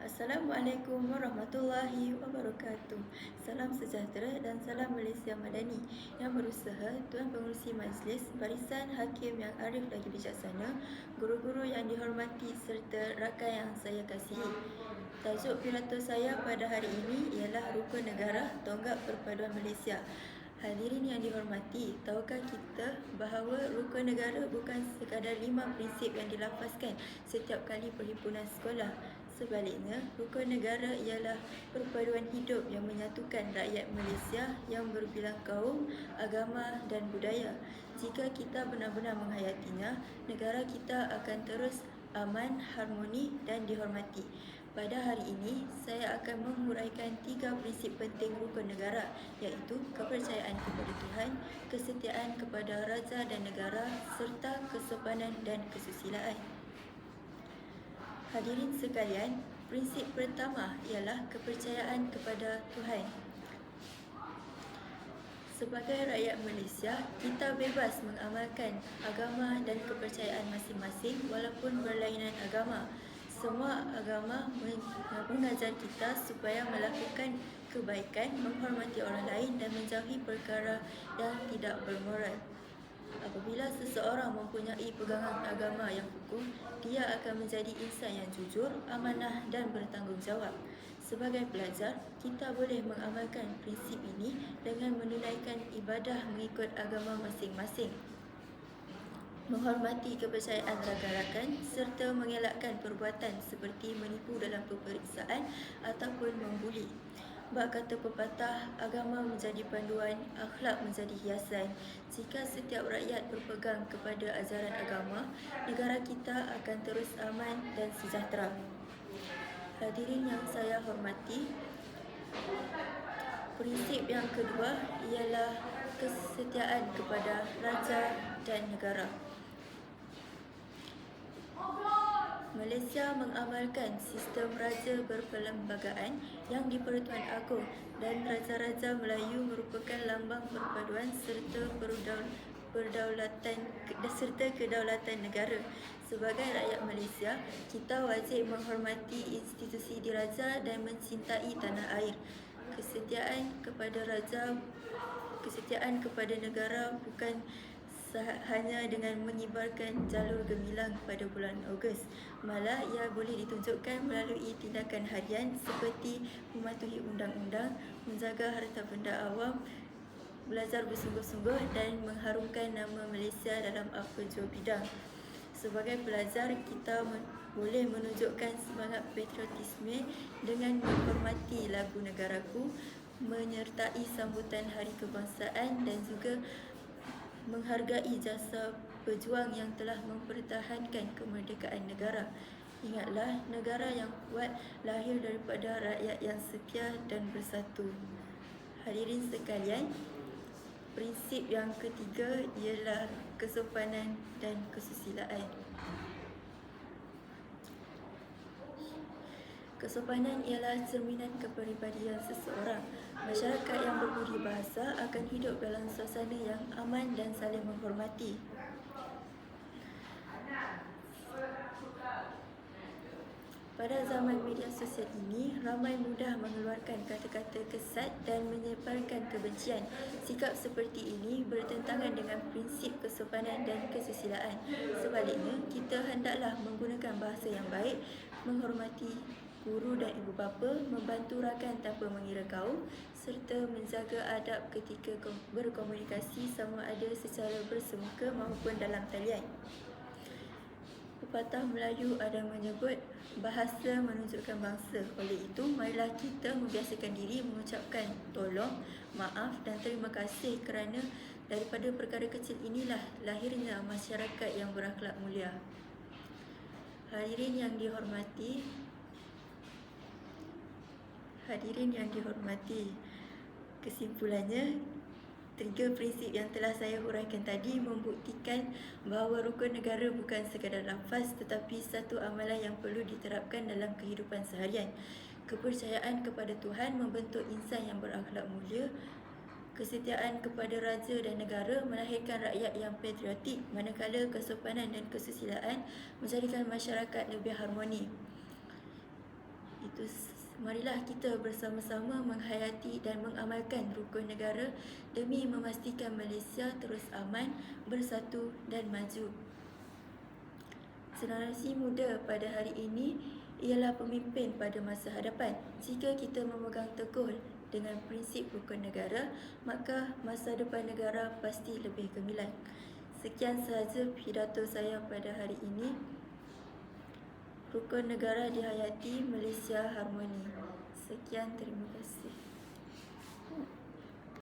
Assalamualaikum warahmatullahi wabarakatuh. Salam sejahtera dan salam Malaysia Madani. Yang berusaha, Tuan Pengerusi Majlis, barisan hakim yang arif lagi bijaksana, guru-guru yang dihormati serta rakan yang saya kasihi. Tajuk pidato saya pada hari ini ialah Rukun Negara Tonggak Perpaduan Malaysia. Hadirin yang dihormati, tahukah kita bahawa rukun negara bukan sekadar 5 prinsip yang dilafazkan setiap kali perhimpunan sekolah? Sebaliknya, rukun negara ialah perpaduan hidup yang menyatukan rakyat Malaysia yang berbilang kaum, agama dan budaya. Jika kita benar-benar menghayatinya, negara kita akan terus aman, harmoni dan dihormati. Pada hari ini, saya akan menguraikan 3 prinsip penting rukun negara, iaitu kepercayaan kepada Tuhan, kesetiaan kepada raja dan negara, serta kesopanan dan kesusilaan. Hadirin sekalian, prinsip pertama ialah kepercayaan kepada Tuhan. Sebagai rakyat Malaysia, kita bebas mengamalkan agama dan kepercayaan masing-masing walaupun berlainan agama. Semua agama mengajar kita supaya melakukan kebaikan, menghormati orang lain dan menjauhi perkara yang tidak bermoral. Apabila seseorang mempunyai pegangan agama yang kukuh, dia akan menjadi insan yang jujur, amanah dan bertanggungjawab. Sebagai pelajar, kita boleh mengamalkan prinsip ini dengan menunaikan ibadah mengikut agama masing-masing, menghormati kepercayaan rakan-rakan serta mengelakkan perbuatan seperti menipu dalam peperiksaan ataupun membuli. Bak kata pepatah, agama menjadi panduan, akhlak menjadi hiasan. Jika setiap rakyat berpegang kepada ajaran agama, negara kita akan terus aman dan sejahtera. Hadirin yang saya hormati, prinsip yang kedua ialah kesetiaan kepada raja dan negara. Malaysia mengamalkan sistem raja berperlembagaan yang di-Pertuan Agong dan Raja-Raja Melayu merupakan lambang perpaduan serta kedaulatan negara. Sebagai rakyat Malaysia, kita wajib menghormati institusi diraja dan mencintai tanah air. Kesetiaan kepada negara bukan hanya dengan mengibarkan jalur gemilang pada bulan Ogos. Malah ia boleh ditunjukkan melalui tindakan harian seperti mematuhi undang-undang, menjaga harta benda awam, belajar bersungguh-sungguh dan mengharumkan nama Malaysia dalam apa jua bidang. Sebagai pelajar, kita boleh menunjukkan semangat patriotisme dengan menghormati lagu negaraku, menyertai sambutan Hari Kebangsaan dan juga menghargai jasa pejuang yang telah mempertahankan kemerdekaan negara. Ingatlah, negara yang kuat lahir daripada rakyat yang setia dan bersatu. Hadirin sekalian, prinsip yang ketiga ialah kesopanan dan kesusilaan. Kesopanan ialah cerminan kepribadian seseorang. Masyarakat yang berbudi bahasa akan hidup dalam suasana yang aman dan saling menghormati. Pada zaman media sosial ini, ramai mudah mengeluarkan kata-kata kesat dan menyebarkan kebencian. Sikap seperti ini bertentangan dengan prinsip kesopanan dan kesusilaan. Sebaliknya, kita hendaklah menggunakan bahasa yang baik, menghormati guru dan ibu bapa, membantu rakan tanpa mengira kaum, serta menjaga adab ketika berkomunikasi sama ada secara bersemuka maupun dalam talian. Pepatah Melayu ada menyebut, bahasa menunjukkan bangsa. Oleh itu, marilah kita membiasakan diri mengucapkan tolong, maaf dan terima kasih kerana daripada perkara kecil inilah lahirnya masyarakat yang berakhlak mulia. Hadirin yang dihormati, kesimpulannya, 3 prinsip yang telah saya huraikan tadi membuktikan bahawa rukun negara bukan sekadar lafaz tetapi satu amalan yang perlu diterapkan dalam kehidupan seharian. Kepercayaan kepada Tuhan membentuk insan yang berakhlak mulia. Kesetiaan kepada raja dan negara melahirkan rakyat yang patriotik, manakala kesopanan dan kesusilaan menjadikan masyarakat lebih harmoni. Itu Marilah kita bersama-sama menghayati dan mengamalkan rukun negara demi memastikan Malaysia terus aman, bersatu dan maju. Generasi muda pada hari ini ialah pemimpin pada masa hadapan. Jika kita memegang teguh dengan prinsip rukun negara, maka masa depan negara pasti lebih gemilang. Sekian sahaja pidato saya pada hari ini. Rukun negara dihayati, Malaysia harmoni. Sekian, terima kasih.